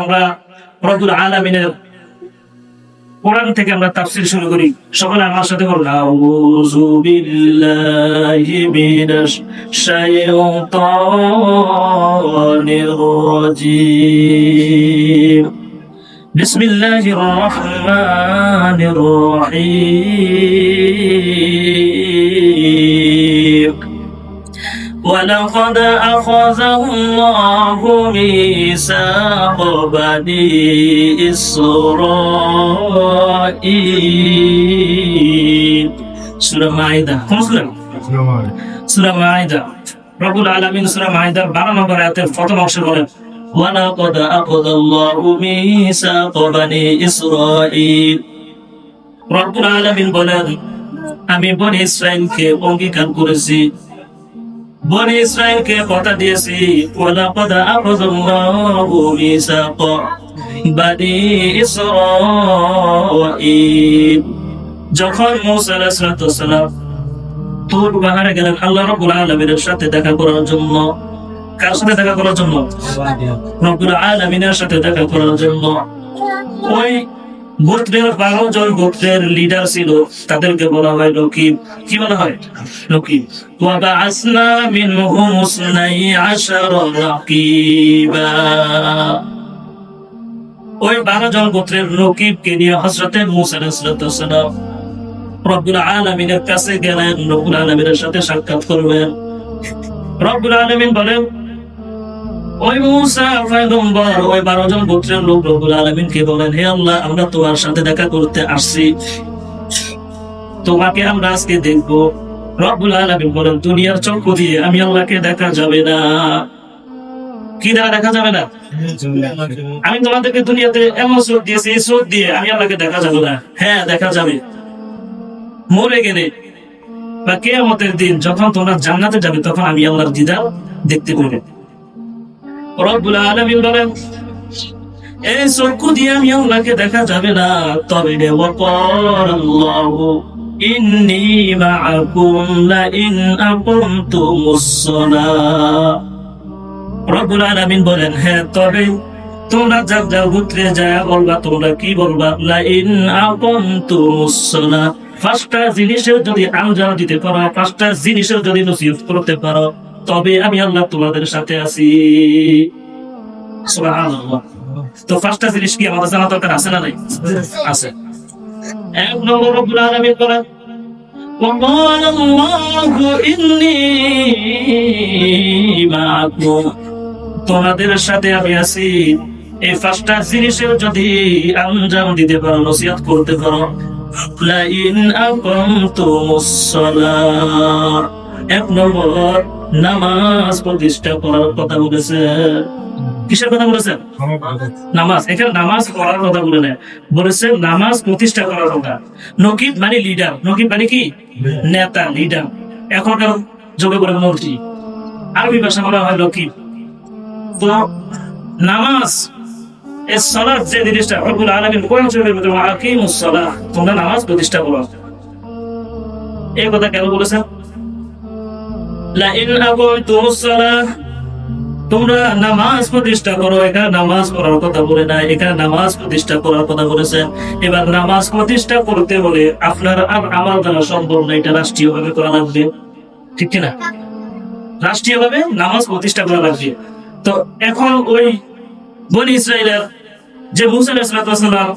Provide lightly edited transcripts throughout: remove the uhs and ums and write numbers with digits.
আমরা রব্বুল আলামিনের কোরআন থেকে আমরা তাফসীর শুরু করি। সকলে আমার সাথে বলুন, আউযু বিল্লাহি মিনাশ শাইতানির রাজীম। বিসমিল্লাহির রহমানির রহিম। ولقد أخذ الله ميثاق بني إسرائيل سورة মাইদা। সূরা মাইদা রব্বুল আলামিন সূরা মাইদার 12 নম্বর আয়াতের প্রথম অংশে বলেন, ولقد أخذ الله ميثاق بني إسرائيل। রব্বুল আলামিন বলেন, আমি বনি ইসরাইলকে অঙ্গীকার করেছি, বনি ইসরাইলকে কথা দিয়েছি। ওয়ালাকাদ আখাযাল্লাহু মিসাকা বানি ইসরাঈল। যখন মূসা আলাইহিস সালাম তুর পাহাড়ে গেলেন আল্লাহ রাব্বুল আলামিনের সাথে দেখা করার জন্য। কার সাথে দেখা করার জন্য? রাব্বুল আলামিনের সাথে দেখা করার জন্য। ওই গোত্রের 12 জন গোত্রের লিডার ছিল, তাদেরকে বলা হয় নকিব। কি বলা হয়? নকিব। ওয়া বা'আসনা মিনহুম 12 নকিবা। ওই 12 জন গোত্রের নকিবকে নিয়ে হযরতে মূসা আলাইহিস সালাম রব্বুল আলামিনের কাছে গেলেন, রব্বুল আলামিনের সাথে সাক্ষাৎ করবেন। রব্বুল আলামিন বলেন, ওই মূসা পয়গম্বর ওই 12 জন গোত্রের লোক রব্বুল আলামিনকে বলেন, হে আল্লাহ, আমরা তোমার সাথে দেখা করতে আসছি, তোমাকে আমরা আজকে দেখবো। রব্বুল আলামিন বলেন, দুনিয়ার চক্ষু দিয়ে আমি আল্লাহকে দেখা যাবে না। কি দ্বারা দেখা যাবে না? আমি তোমাদেরকে দুনিয়াতে এমন চোখ দিয়েছি, এই চোখ দিয়ে আমি আল্লাহকে দেখা যাবে না। হ্যাঁ, দেখা যাবে মরে গেলে বা কিয়ামতের দিন যখন তোমরা জান্নাতে যাবে, তখন আমি আল্লাহর দিদার দেখতে পাবে। রব্বুল আলামিন বলেন, এই চক্ষু দিয়ে আমি আল্লাহকে দেখা যাবে না, তবে ওয়াকাল্লাহু ইন্নী মাআকুম লা ইন আকামতুমুস সালাহ। রব্বুল আলামিন বলেন, হ্যাঁ, তবে তোমরা যাও গোত্রে যায় বলবা, তোমরা কি বলবা? লা ইন আকামতুমুস সালাহ। 5টা জিনিসের যদি আঞ্জাম দিতে পারো, 5টা জিনিসের যদি নসিহত করতে পারো, তবে আমি আল্লাহ তোমাদের সাথে আছি। সুবহানাল্লাহ। তো 5টা জিনিস কি আমাদের জানা দরকার আছে না নাই? আছে। এক নম্বর, রব্বুল আলামিন বলেন, وقال الله إني معكم। তোমাদের সাথে আমি আছি। এই 5টা জিনিসের যদি আঞ্জাম দিতে পারো, নসিহত করতে পারো, লা ইন আকামতুমুস সালাহ। এক নম্বর, নামাজ প্রতিষ্ঠা করার কথা বলেছে। কিসের কথা বলেছেন? নামাজ। এখানে নামাজ পড়ার কথা বলে না, বলেছে নামাজ প্রতিষ্ঠা করার কথা। নকিব মানে লিডার। নকিব মানে কি? নেতা, লিডার। এখনকার যুগে বলে মন্ত্রী, আরবি ভাষা বলা হয় নকিব। তো নামাজ, এই সালাত যে জিনিসটা রব্বুল আলামিন কোরআন শরীফের মধ্যে আকিমুস সালাহ, তোমরা নামাজ প্রতিষ্ঠা করো, এই কথা কেন বলেছেন? লা ইন আকামতুমুস সালাহ, তোমরা নামাজ প্রতিষ্ঠা করো। এখানে নামাজ পড়ার কথা বলে না, এখানে নামাজ প্রতিষ্ঠা করার কথা বলেছেন। এবার নামাজ প্রতিষ্ঠা করতে বলে আপনার আর আমার দ্বারা সম্ভব না, এটা রাষ্ট্রীয়ভাবে করা লাগবে, ঠিক কিনা? রাষ্ট্রীয়ভাবে নামাজ প্রতিষ্ঠা করা লাগবে। তো এখন ওই বনি ইসরাইলের যে মূসা আলাইহিস সালাম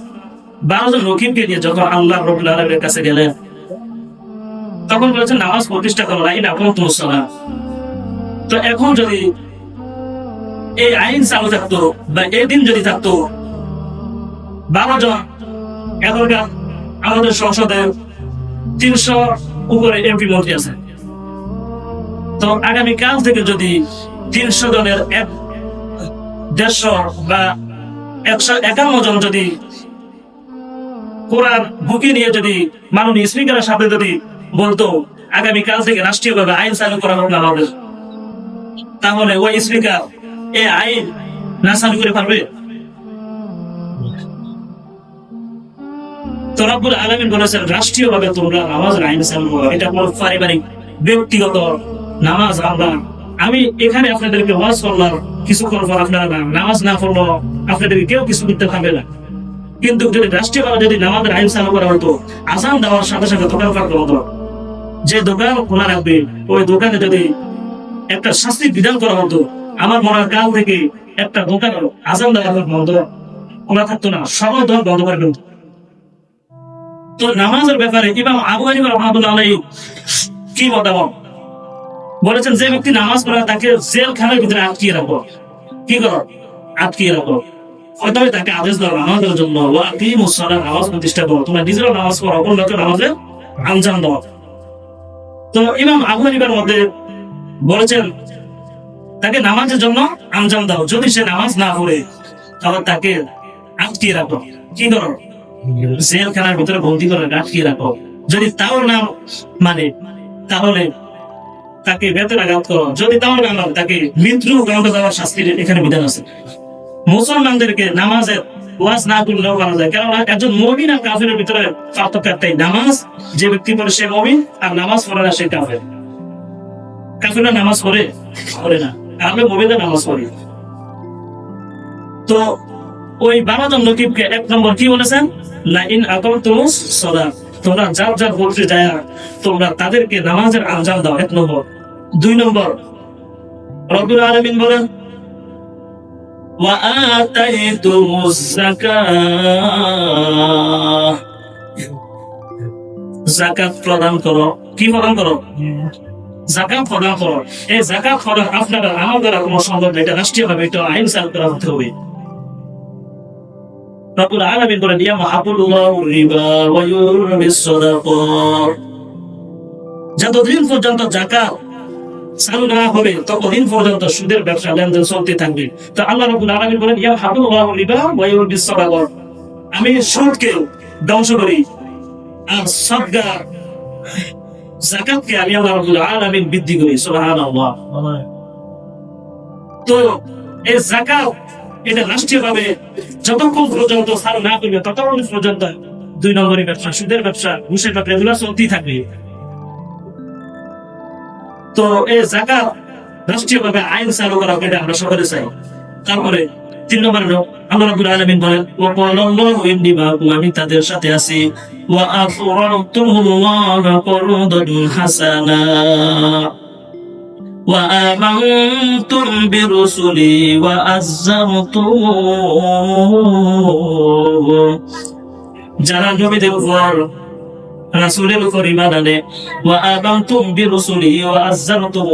12 জন নকিবকে নিয়ে যখন আল্লাহ রাব্বুল আলামিনের কাছে গেলেন, তখন বলেছেন নামাজ প্রতিষ্ঠা করো, লা ইন আকামতুমুস সালাহ। তো এখন যদি এই আইন চালু থাকতো বা এই দিন যদি থাকতো, 12 জন এখনকার আমাদের সংসদে 300 উপরে এমপি মন্ত্রী আছে, তো আগামীকাল থেকে যদি 300 জনের 150 বা 151 জন যদি কোরআন বুকে নিয়ে যদি মাননীয় স্পিকারের সাথে যদি বলতো আগামীকাল থেকে রাষ্ট্রীয়ভাবে আইন চালু করা হবে আমাদের, তাহলে ওই স্পিকার এই আইন না চালু করে পারবে? তো রব্বুল আলামিন বলেছেন, রাষ্ট্রীয়ভাবে তোমরা নামাজের আইন চালু করো। এটা কোনো পারিবারিক ব্যক্তিগত নামাজ আমরা আমি এখানে আপনাদেরকে ওয়াজ করলাম, কিছুক্ষণ পর আপনারা নামাজ না পড়লো, আপনাদেরকে কেউ কিছু করতে পারবে না। কিন্তু যদি রাষ্ট্রীয়ভাবে যদি নামাজের আইন চালু করা হতো, আজান দেওয়ার সাথে সাথে দোকান পাঠতে হতো, যে দোকান খোলা রাখবে ওই দোকানে যদি একটা শাস্তির বিধান করা হতো, আমার মনে হয় কাল থেকে একটা দোকান আজান দেওয়ার বন্ধ খোলা থাকতো না, সকল দল বন্ধ করে ফেলতো। তো নামাজের ব্যাপারে ইমাম আবু হানিফা রাহমাতুল্লাহ আলাইহি কি মতামত বলেছেন, যে ব্যক্তি নামাজ পড়ে তাকে জেলখানার ভিতরে আটকিয়ে রাখো। কি করো? আটকিয়ে রাখো। হয়তো তাকে আদেশ দাও নামাজের জন্য, নামাজ প্রতিষ্ঠা করো, তোমরা নিজেরাও নামাজ পড়ো, অপর লোকের নামাজে আঞ্জাম দাও। তো ইমাম আবু হানিফার মধ্যে বলেছেন তাকে নামাজের জন্য আঞ্জাম দাও, যদি সে নামাজ না পড়ে তাহলে তাকে আটকিয়ে রাখো। কি করো? জেলখানার ভিতরে বন্দী করে আটকিয়ে রাখো। যদি তাও না মানে তাহলে তাকে বেতনাঘাত করো, যদি তাও না মানে তাকে মৃত্যু দণ্ড দেওয়ার শাস্তির এখানে বিধান আছে। মুসলমানদেরকে নামাজের ওয়াজ না করলেও করা যায়, কেননা একজন মুমিন আর কাফিরের ভিতরে পার্থক্য একটাই, নামাজ যে ব্যক্তি পড়ে সে মুমিন, আর নামাজ পড়ে না সে কাফের। কাফিররা নামাজ পড়ে না, আমরা মুমিনরা নামাজ পড়ি। তো ওই 12 জন নকিবকে 1 নম্বর কি বলেছেন, লাইন আকামতুমুস সালাত, তোমরা যার যার বলতে যায় তোমরা তাদেরকে নামাজের আঞ্জাম দাও, 1 নম্বর। 2 নম্বর রব্বুল আলামিন বলেন ওয়া আতাইতুমুজ যাকাত, যাকাত প্রদান করো। কি প্রদান করো? যাকাত প্রদান করো। এই যাকাত প্রদান আপনারা আমাদের কোনো সম্ভব না, এটা রাষ্ট্রীয়ভাবে এটা আইন চালু করা হতে হবে। রব্বুল আলামিন বলেন ইয়ামহাকুল্লাহু রিবা ওয়া ইউরবিস সাদাকাত, যতদিন পর্যন্ত যাকাত চালু না হবে ততদিন পর্যন্ত সুদের ব্যবসা লেনদেন চলতে থাকবে। তো আল্লাহ রাব্বুল আলামিন বলেন ইয়ামহাকুল্লাহু রিবা ওয়া ইউরবিস সাদাকাত, আমি সুদকে ধ্বংস করি আর সাদকা যাকাতকে আমি আল্লাহ রাব্বুল আলামিন বৃদ্ধি করি। সুবহানাল্লাহ। তো এই যাকাত এটা রাষ্ট্রীয়ভাবে যতক্ষণ পর্যন্ত চালু না করবে ততক্ষণ পর্যন্ত 2 নম্বরের ব্যবসা, সুদের ব্যবসা, ঘুষের ব্যবসা এগুলো চলতেই থাকবে। তো এই যাকাত রাষ্ট্রীয়ভাবে আইন চালু করা এটা আমরা সকলে চাই। তারপরে 3 নম্বরে আল্লাহ রাব্বুল আলামিন বলেন ওয়া ক্বালাল্লাহু ইন্নী মাআকুম, আমি তাদের সাথে আছি, ওয়া আকরাতুল্লাহ করদান হাসানা ওয়া আমানতুম বিরুসুলি ওয়া আযযারতুম, যারা নবীদের উপর রাসূলের উপর ঈমান আনে, ওয়া আমানতুম বিরুসুলি ওয়া আযযারতুম,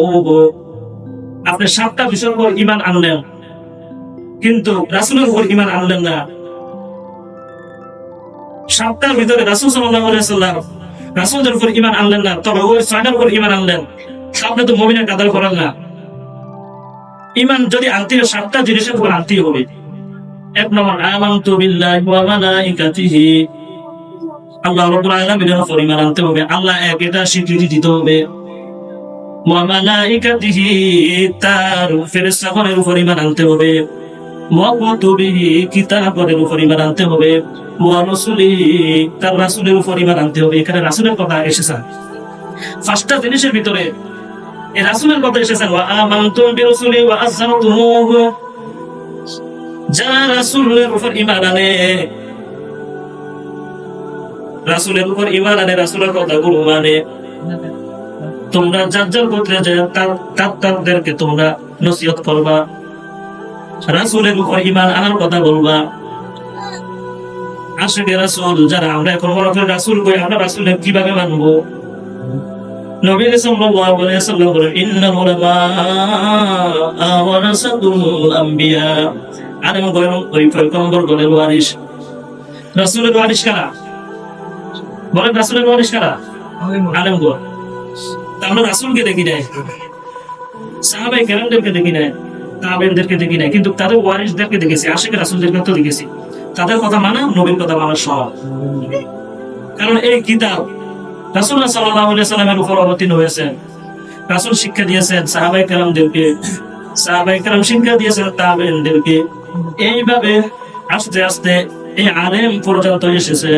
আপনি 7টা বিষয়ের উপর ঈমান আনলেন কিন্তু রাসূলের উপর ঈমান আনলেন না। 7টার ভিতরে রাসূল সাল্লাল্লাহু আলাইহি ওয়াসাল্লাম রাসূলদের উপর ঈমান আনলেন না, তবে ওই 6টার উপর ঈমান আনলেন। আপনি তো মুমিনের কাতার করেন না। ঈমান যদি আনতে 7টা জিনিসের উপর আনতে হবে। 1 নম্বর আমানতু বিল্লাহি ওয়া মালাইকাতিহি, আল্লাহ রাব্বুল আলামিনের উপর ঈমান আনতে হবে, আল্লাহ এক এটা স্বীকৃতি দিতে হবে। ওয়া মালাইকাতিহি, তার ফেরেশতাগণের উপর ঈমান আনতে হবে। ওয়া কুতুবিহি, কিতাবের উপর ঈমান আনতে হবে। ওয়া রাসূলিহি, তার রাসূলের উপর ঈমান আনতে হবে। এখানে রাসূলের কথা এসেছে 5টা জিনিসের ভিতরে, এই রাসূলের কথা এসেছে। ওয়া আমানতুম বিরাসূলি ওয়া আযযারতুমুহু, যারা রাসূলের উপর ঈমান আনে, রাসূলের উপর ঈমান আনে, রাসূলের কথাগুলো মানে, তোমরা যার যার গোত্রে যে তাদেরকে তোমরা নসিহত করবা, রাসূলের উপর ঈমান আনার কথা বলবা। আশিকে রাসূল যারা আমরা এখন মনে করি রাসূল কই, আমরা রাসূলের কিভাবে মানবো? নবী সাল্লাল্লাহু আলাইহি ওয়াসাল্লাম বলেন ইন্নাল উলামা ওয়ারাসাতুল আমবিয়া, আলেম ওই পয়গম্বর গণের ওয়ারিস। রাসূলের ওয়ারিস কারা? বলেন রাসূলের ওয়ারিস কারা? আলেমগণ। আমরা রাসূলকে দেখি নাই, সাহাবায়ে কেরামদেরকে দেখি নাই, তাবেঈনদেরকে দেখি নাই, কিন্তু তাদের ওয়ারিসদেরকে দেখেছি, আশিকে রাসূলদেরকে তো দেখেছি। তাদের কথা মানা নবীর কথা মানা সহজ, কারণ এই কিতাব রাসূলুল্লাহ সাল্লাল্লাহু আলাইহি ওয়াসাল্লামের উপর অবতীর্ণ হয়েছে। রাসূল শিক্ষা দিয়েছেন সাহাবায়ে কেরামদেরকে, সাহাবায়ে কেরাম শিক্ষা দিয়েছেন তাবেঈনদেরকে। এইভাবে আস্তে আস্তে এই আলেম পর্যন্ত এসেছে।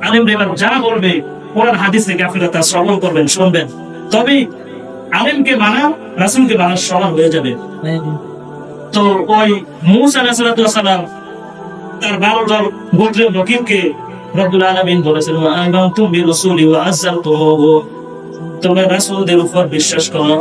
আলেমরা এবার যা বলবে কোরআন হাদিস থেকে আপনারা তা শ্রবণ করবেন, শুনবেন। তবে আলেমকে মানা রাসূলকে বানার সমান হয়ে যাবে। তো ওই মূসা আলাইহিস সালাম তার 12 দল গোত্রের নকিবকে রব্বুল আলামিন বলেছেন আমানতুম বিরুসুলি ওয়া আযারতুমুহু, তোমরা রাসূলদের উপর বিশ্বাস করো